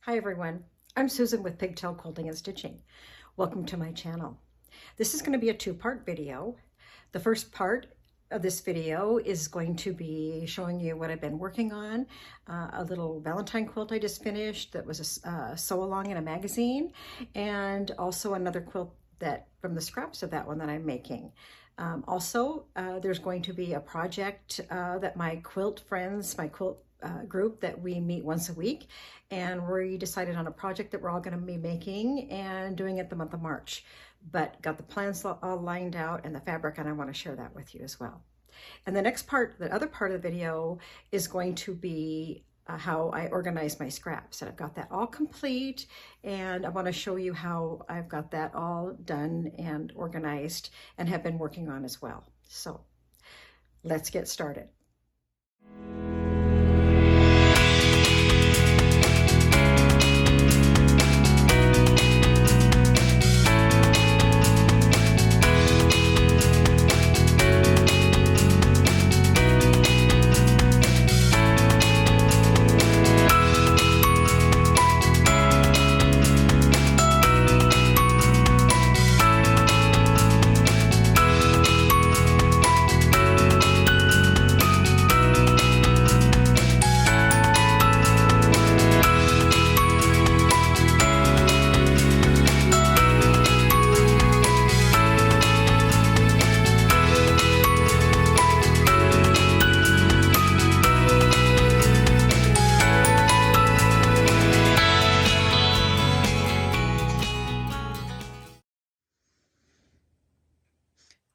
Hi everyone, I'm Susan with Pigtail Quilting and Stitching. Welcome to my channel. This is going to be a two-part video. The first part of this video is going to be showing you what I've been working on. A little Valentine quilt I just finished that was a sew-along in a magazine, and also another quilt that from the scraps of that one that I'm making. There's going to be a project that my quilt friends, my quilt group that we meet once a week, and we decided on a project that we're all going to be making and doing it the month of March, but got the plans all lined out and the fabric, and I want to share that with you as well. And the next part, the other part of the video, is going to be how I organize my scraps, and I've got that all complete, and I want to show you how I've got that all done and organized and have been working on as well. So let's get started.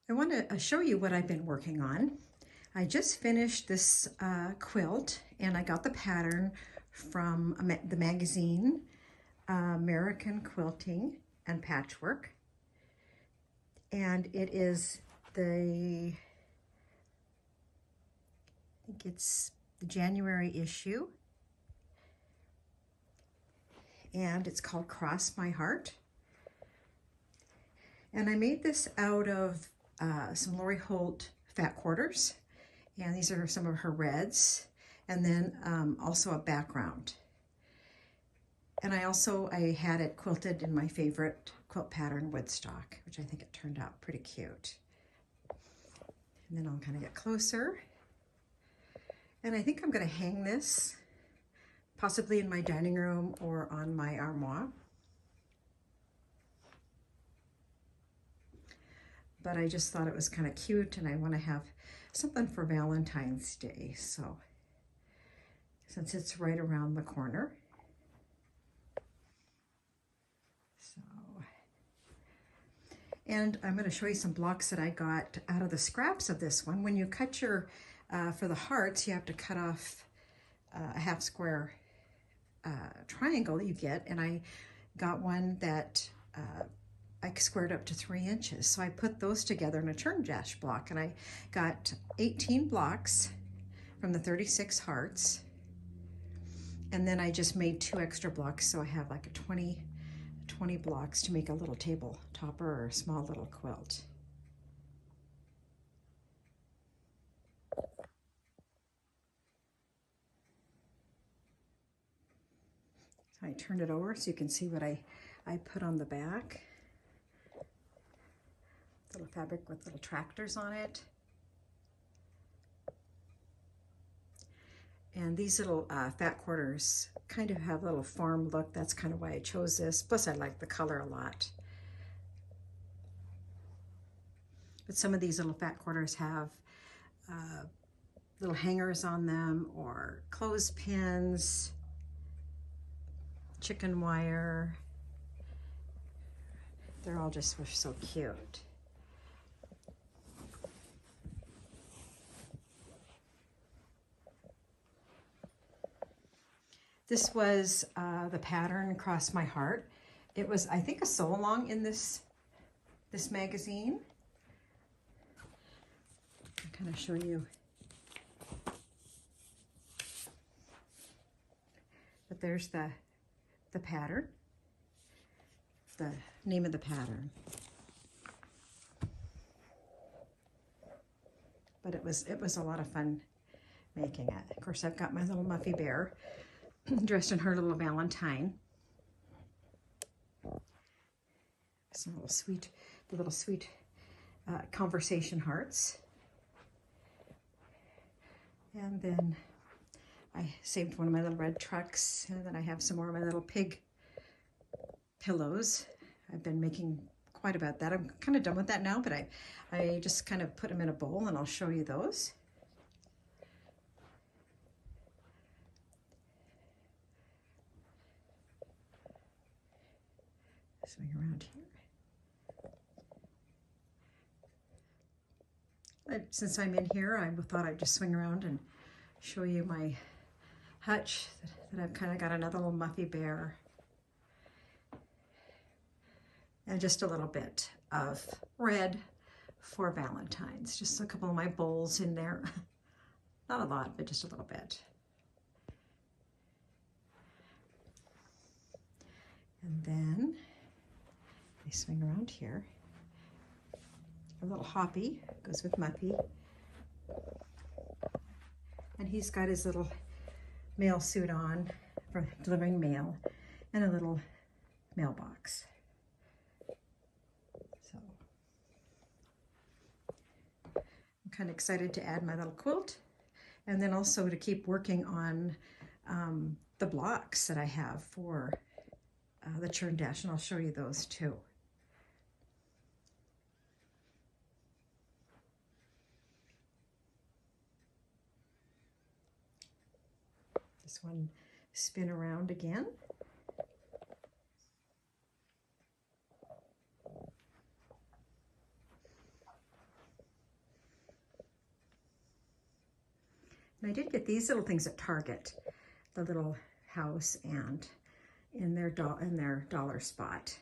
I want to show you what I've been working on. I just finished this quilt, and I got the pattern from the magazine American Quilting and Patchwork, and it is I think it's the January issue, and it's called Cross My Heart. And I made this out of some Lori Holt fat quarters, and these are some of her reds, and then also a background. And I had it quilted in my favorite quilt pattern, Woodstock, which I think it turned out pretty cute. And then I'll kind of get closer, and I think I'm going to hang this possibly in my dining room or on my armoire. But I just thought it was kind of cute, and I want to have something for Valentine's Day. So since it's right around the corner. And I'm going to show you some blocks that I got out of the scraps of this one. When you cut your, for the hearts, you have to cut off a half square triangle that you get. And I got one that I squared up to 3 inches. So I put those together in a turn dash block, and I got 18 blocks from the 36 hearts. And then I just made 2 extra blocks, so I have like a 20 blocks to make a little table topper or a small little quilt. So I turned it over so you can see what I put on the back. Little fabric with little tractors on it. And these little fat quarters kind of have a little farm look. That's kind of why I chose this. Plus I like the color a lot. But some of these little fat quarters have little hangers on them, or clothespins, chicken wire. They're all just so cute. This was the pattern Cross My Heart. It was, I think, a sew-along in this magazine. I'll kind of show you. But there's the pattern, the name of the pattern. But it was a lot of fun making it. Of course, I've got my little Muffy Bear dressed in her little Valentine. Some little sweet conversation hearts. And then I saved one of my little red trucks, and then I have some more of my little pig pillows. I've been making quite about that. I'm kind of done with that now, but I just kind of put them in a bowl, and I'll show you those. Swing around here. Since I'm in here, I thought I'd just swing around and show you my hutch that I've kind of got another little Muffy bear. And just a little bit of red for Valentine's. Just a couple of my bowls in there. Not a lot, but just a little bit. And then I swing around here. A little Hoppy goes with Muffy. And he's got his little mail suit on for delivering mail and a little mailbox. So I'm kind of excited to add my little quilt, and then also to keep working on the blocks that I have for the churn dash, and I'll show you those too. This one spin around again. And I did get these little things at Target, the little house and in their dollar spot.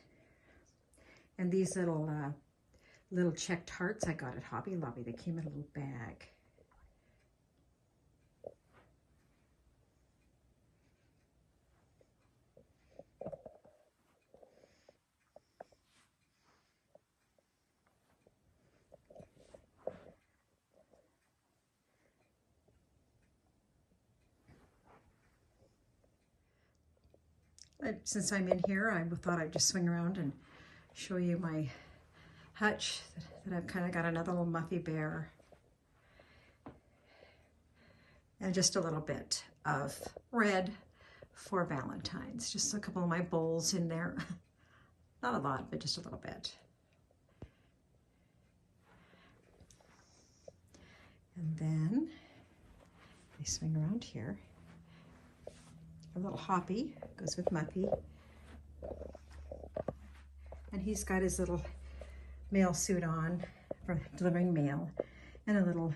And these little checked hearts I got at Hobby Lobby. They came in a little bag. Since I'm in here, I thought I'd just swing around and show you my hutch that I've kind of got another little Muffy bear. And just a little bit of red for Valentine's. Just a couple of my bowls in there. Not a lot, but just a little bit. And then I swing around here. A little Hoppy goes with Muffy. And he's got his little mail suit on for delivering mail and a little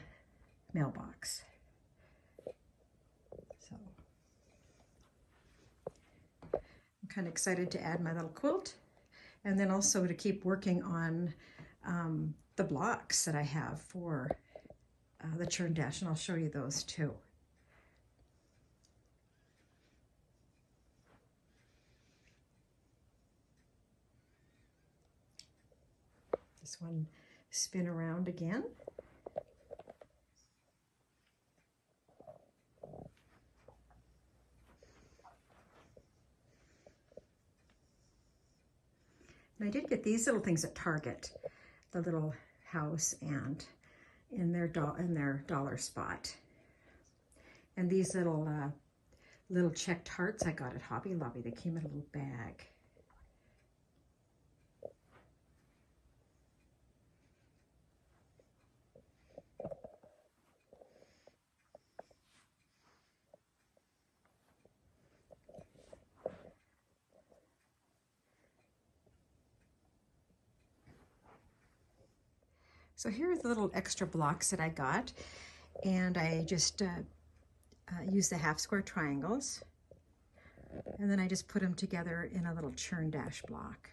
mailbox. So I'm kind of excited to add my little quilt, and then also to keep working on the blocks that I have for the churn dash, and I'll show you those too. This one spin around again. And I did get these little things at Target, the little house and in their dollar spot. And these little checked hearts I got at Hobby Lobby. They came in a little bag. So here are the little extra blocks that I got, and I just use the half square triangles, and then I just put them together in a little churn dash block.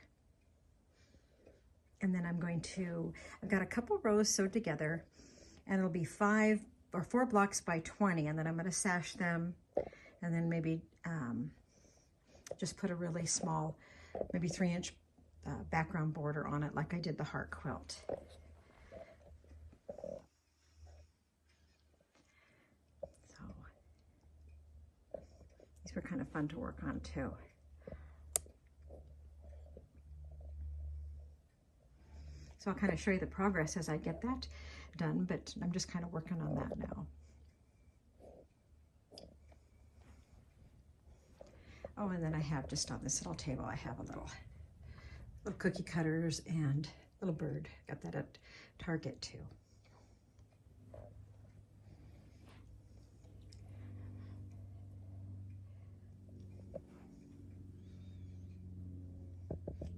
And then I've got a couple rows sewed together, and it'll be 4 blocks by 20, and then I'm going to sash them, and then maybe just put a really small, maybe 3-inch background border on it like I did the heart quilt. These were kind of fun to work on too. So I'll kind of show you the progress as I get that done, but I'm just kind of working on that now. Oh, and then I have just on this little table, I have a little cookie cutters and little bird. Got that at Target too.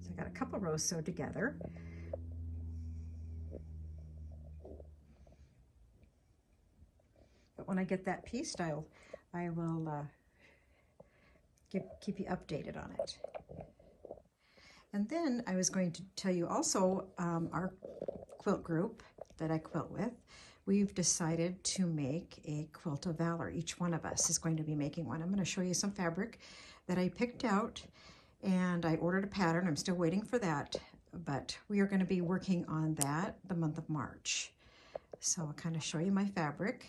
So I got a couple rows sewed together. But when I get that pieced, I will keep you updated on it. And then I was going to tell you also, our quilt group that I quilt with, we've decided to make a quilt of valor. Each one of us is going to be making one. I'm going to show you some fabric that I picked out, and I ordered a pattern. I'm still waiting for that, but we are going to be working on that the month of March. So I'll kind of show you my fabric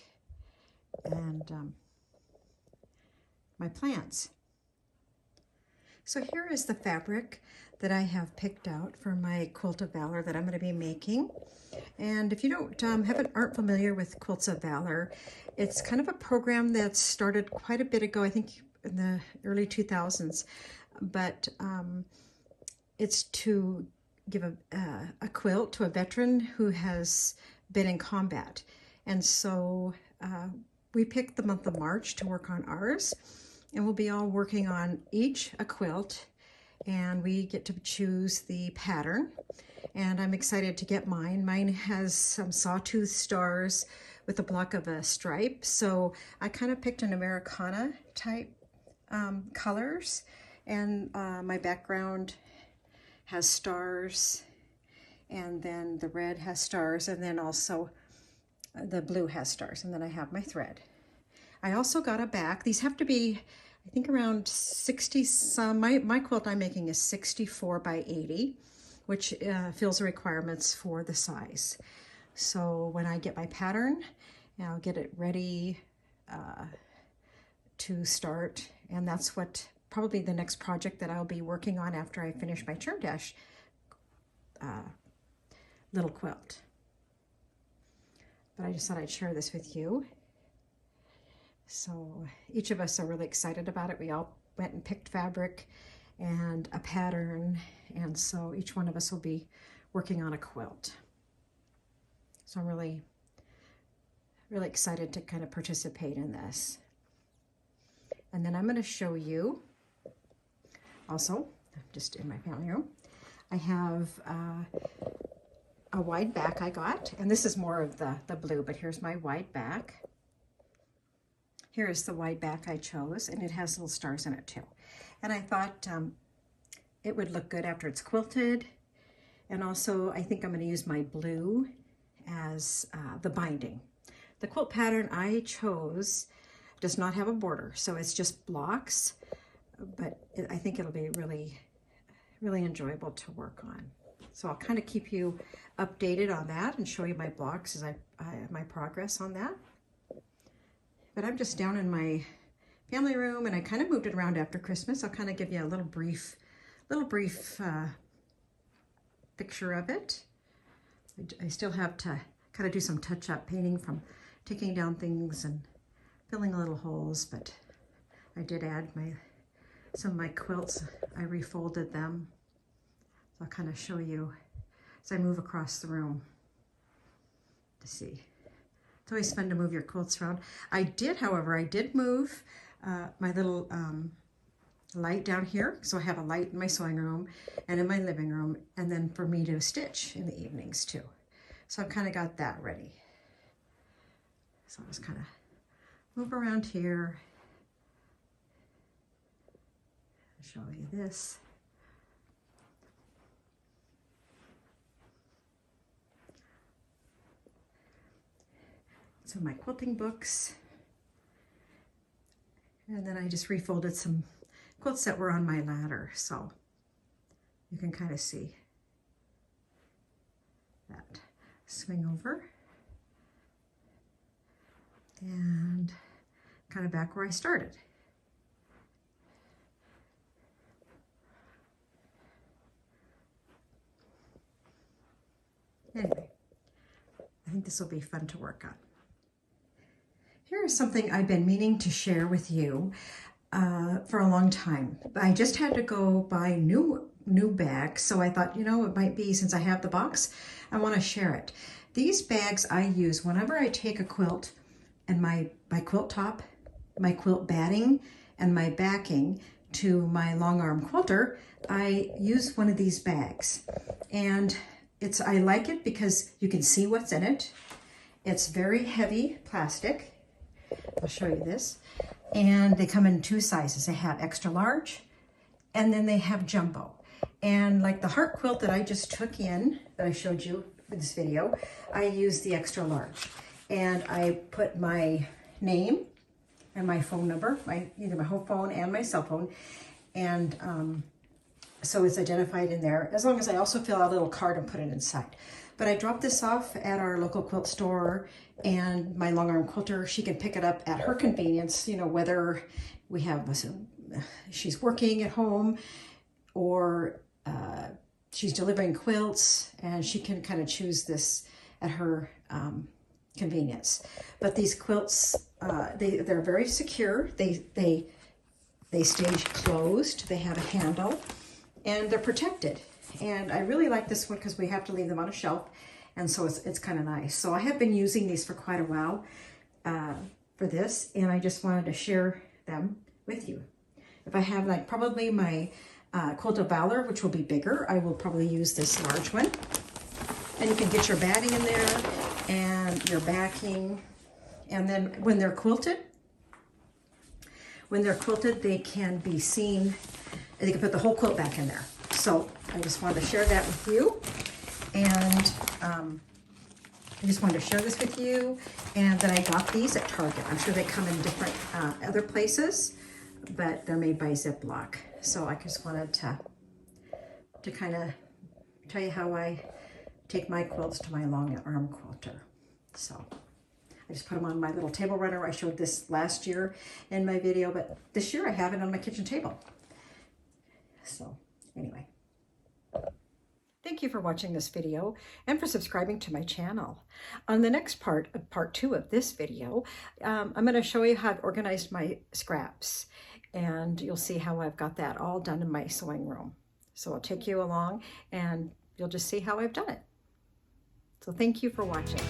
and my plans. So here is the fabric that I have picked out for my Quilt of Valor that I'm going to be making. And if you aren't familiar with Quilts of Valor, it's kind of a program that started quite a bit ago, I think in the early 2000s, but it's to give a quilt to a veteran who has been in combat. And so we picked the month of March to work on ours, and we'll be all working on each a quilt, and we get to choose the pattern. And I'm excited to get mine. Mine has some sawtooth stars with a block of a stripe. So I kind of picked an Americana type colors, and my background has stars, and then the red has stars, and then also the blue has stars, and then I have my thread. I also got a back. These have to be, I think, around 60 some. My quilt I'm making is 64 by 80, which fills the requirements for the size. So when I get my pattern, I'll get it ready to start, and that's what probably the next project that I'll be working on after I finish my Churn Dash little quilt. But I just thought I'd share this with you. So each of us are really excited about it. We all went and picked fabric and a pattern, and so each one of us will be working on a quilt. So I'm really excited to kind of participate in this. And then I'm going to show you also, just in my family room, I have a wide back I got, and this is more of the blue, but here's my wide back. Here is the wide back I chose, and it has little stars in it too. And I thought it would look good after it's quilted. And also I think I'm going to use my blue as the binding. The quilt pattern I chose does not have a border, so it's just blocks, but I think it'll be really enjoyable to work on. So I'll kind of keep you updated on that and show you my blocks as my progress on that. But I'm just down in my family room, and I kind of moved it around after Christmas. I'll kind of give you a little brief picture of it. I still have to kind of do some touch-up painting from taking down things and filling little holes, but I did add some of my quilts. I refolded them. So I'll kind of show you as I move across the room to see. It's always fun to move your quilts around. However, I did move my little light down here. So I have a light in my sewing room and in my living room, and then for me to stitch in the evenings too. So I've kind of got that ready. So I'll just kind of move around here. Show you this. So my quilting books. And then I just refolded some quilts that were on my ladder, so you can kind of see that. Swing over and kind of back where I started. think this will be fun to work on. Here is something I've been meaning to share with you for a long time. I just had to go buy new bags, so I thought, you know, it might be, since I have the box, I want to share it. These bags I use whenever I take a quilt and my quilt top, my quilt batting, and my backing to my long arm quilter. I use one of these bags, and I like it because you can see what's in it. It's very heavy plastic. I'll show you this. And they come in 2 sizes. They have extra large, and then they have jumbo. And like the heart quilt that I just took in, that I showed you in this video, I use the extra large. And I put my name and my phone number, either my home phone and my cell phone, and so it's identified in there, as long as I also fill out a little card and put it inside. But I dropped this off at our local quilt store, and my long arm quilter, she can pick it up at her convenience, you know, whether we have she's working at home or she's delivering quilts, and she can kind of choose this at her convenience. But these quilts, they're very secure. They stay closed. They have a handle, and they're protected. And I really like this one because we have to leave them on a shelf, and so it's kind of nice. So I have been using these for quite a while for this, and I just wanted to share them with you. If I have like probably my Quilt of Valor, which will be bigger, I will probably use this large one. And you can get your batting in there and your backing. And then when they're quilted, they can be seen, and you can put the whole quilt back in there. So I just wanted to share that with you. And I just wanted to share this with you. And then I got these at Target. I'm sure they come in different other places, but they're made by Ziploc. So I just wanted to kind of tell you how I take my quilts to my long arm quilter. So I just put them on my little table runner. I showed this last year in my video, but this year I have it on my kitchen table. So anyway, thank you for watching this video and for subscribing to my channel. On the next part 2 of this video, I'm going to show you how I've organized my scraps, and you'll see how I've got that all done in my sewing room. So I'll take you along and you'll just see how I've done it. So thank you for watching.